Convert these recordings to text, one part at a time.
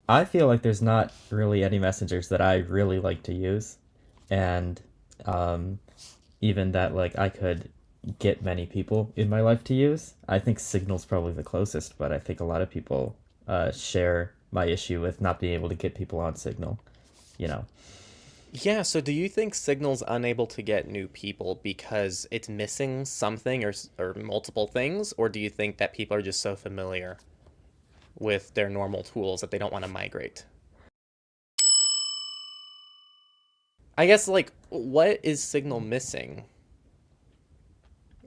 I feel like there's not really any messengers that I really like to use, and um, even that like I could get many people in my life to use. I think Signal's probably the closest, but I think a lot of people share my issue with not being able to get people on Signal. You know, Yeah, so do you think Signal's unable to get new people because it's missing something or multiple things, or do you think that people are just so familiar with their normal tools that they don't want to migrate? I guess like what is Signal missing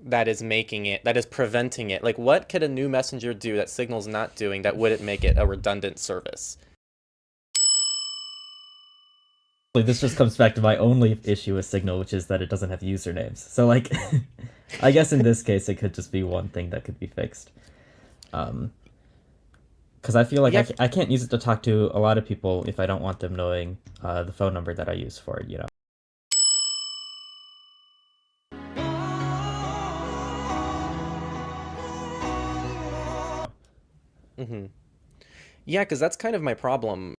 that is making it that is preventing it? Like what could a new messenger do that Signal's not doing that wouldn't make it a redundant service? like this just comes back to my only issue with Signal, which is that it doesn't have usernames. So like, I guess in this case it could just be one thing that could be fixed. Um, because I feel like Yeah. I can't use it to talk to a lot of people if I don't want them knowing the phone number that I use for it. Mm-hmm. Yeah, because that's kind of my problem.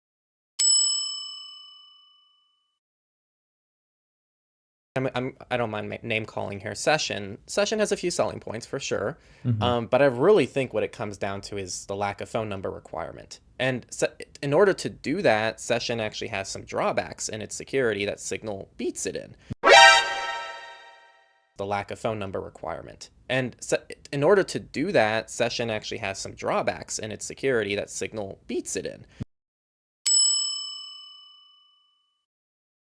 I don't mind name calling here. Session has a few selling points for sure, Hmm. but I really think what it comes down to is the lack of phone number requirement. And in order to do that, Session actually has some drawbacks in its security that Signal beats it in. The lack of phone number requirement. And in order to do that, Session actually has some drawbacks in its security that Signal beats it in.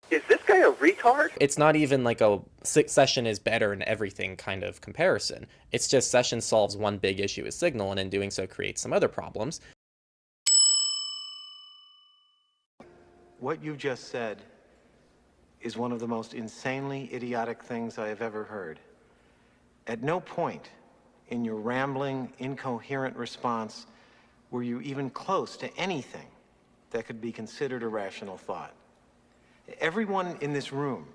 Is this guy a retard? It's not even like a Session is better in everything kind of comparison. It's just Session solves one big issue with Signal, and in doing so creates some other problems. What you just said is one of the most insanely idiotic things I have ever heard. At no point in your rambling, incoherent response were you even close to anything that could be considered a rational thought. Everyone in this room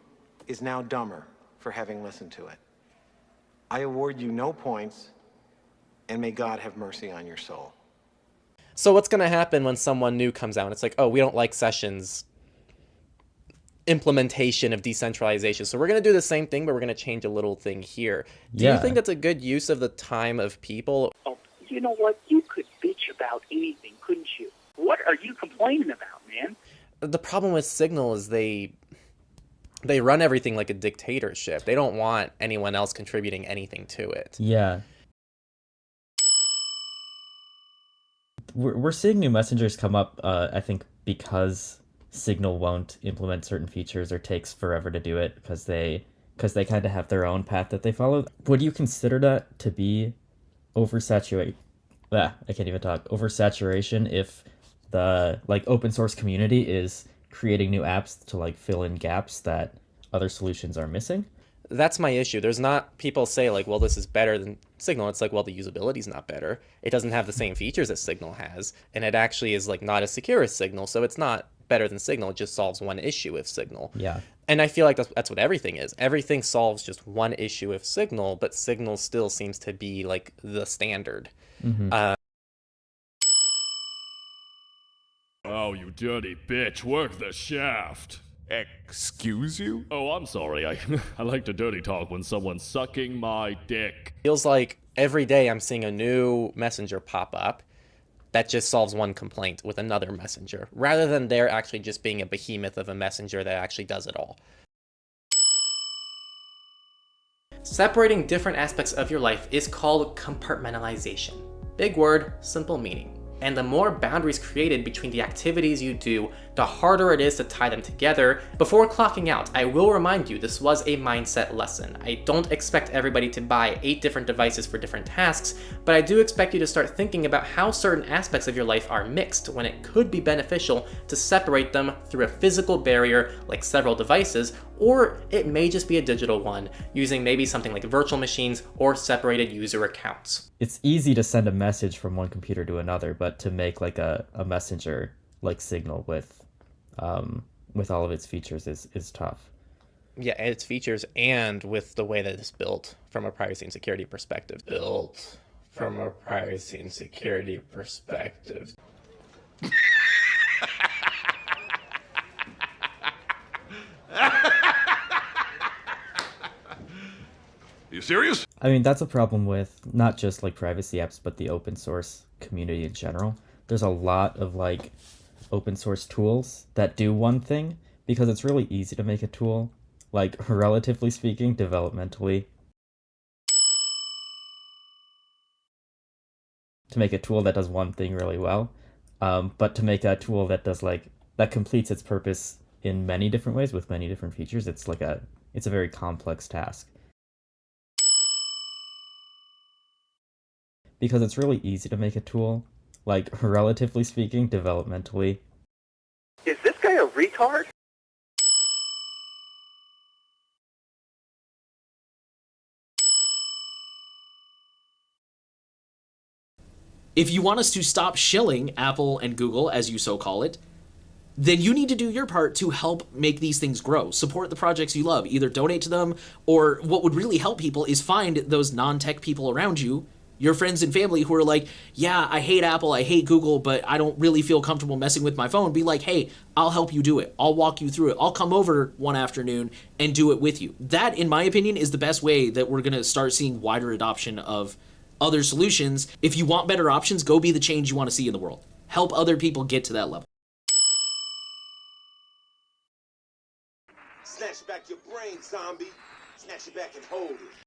is now dumber for having listened to it. I award you no points, and may God have mercy on your soul. So what's going to happen when someone new comes out? It's like, oh, we don't like Session's implementation of decentralization. So we're going to do the same thing, but we're going to change a little thing here. Do you think Yeah. that's a good use of the time of people? Oh, you know what? You could bitch about anything, couldn't you? What are you complaining about, man? The problem with Signal is they run everything like a dictatorship. They don't want anyone else contributing anything to it. Yeah. We're seeing new messengers come up, I think, because Signal won't implement certain features or takes forever to do it because they kind of have their own path that they follow. Would you consider that to be oversaturate? I can't even talk. Oversaturation if the like open source community is creating new apps to like fill in gaps that other solutions are missing. That's my issue. There's not people say like, well, this is better than Signal. It's like, well, the usability is not better. It doesn't have the same features that Signal has, and it actually is like not as secure as Signal. So it's not better than Signal. It just solves one issue with Signal. Yeah. And I feel like that's what everything is. Everything solves just one issue with Signal, but Signal still seems to be like the standard. Hmm. Oh, you dirty bitch, work the shaft. Excuse you? Oh, I'm sorry. I like to dirty talk when someone's sucking my dick. Feels like every day I'm seeing a new messenger pop up that just solves one complaint with another messenger, rather than there actually just being a behemoth of a messenger that actually does it all. Separating different aspects of your life is called compartmentalization. Big word, simple meaning. And the more boundaries created between the activities you do, the harder it is to tie them together. Before clocking out, I will remind you this was a mindset lesson. I don't expect everybody to buy 8 different devices for different tasks, but I do expect you to start thinking about how certain aspects of your life are mixed when it could be beneficial to separate them through a physical barrier like several devices, or it may just be a digital one, using maybe something like virtual machines or separated user accounts. It's easy to send a message from one computer to another, but to make like a messenger like Signal with all of its features is tough. Yeah, and its features and with the way that it's built from a privacy and security perspective. Built from a privacy and security perspective. serious? I mean, that's a problem with not just like privacy apps, but the open source community in general. There's a lot of like open source tools that do one thing because it's really easy to make a tool, like relatively speaking, developmentally, to make a tool that does one thing really well. But to make a tool that does like that completes its purpose in many different ways with many different features, it's a very complex task. Because it's really easy to make a tool, like relatively speaking, developmentally. Is this guy a retard? If you want us to stop shilling Apple and Google, as you so call it, then you need to do your part to help make these things grow. Support the projects you love. Either donate to them, or what would really help people is find those non-tech people around you, your friends and family who are like, yeah, I hate Apple, I hate Google, but I don't really feel comfortable messing with my phone. Be like, hey, I'll help you do it. I'll walk you through it. I'll come over one afternoon and do it with you. That, in my opinion, is the best way that we're going to start seeing wider adoption of other solutions. If you want better options, go be the change you want to see in the world. Help other people get to that level. Snatch back your brain, zombie. Snatch it back and hold it.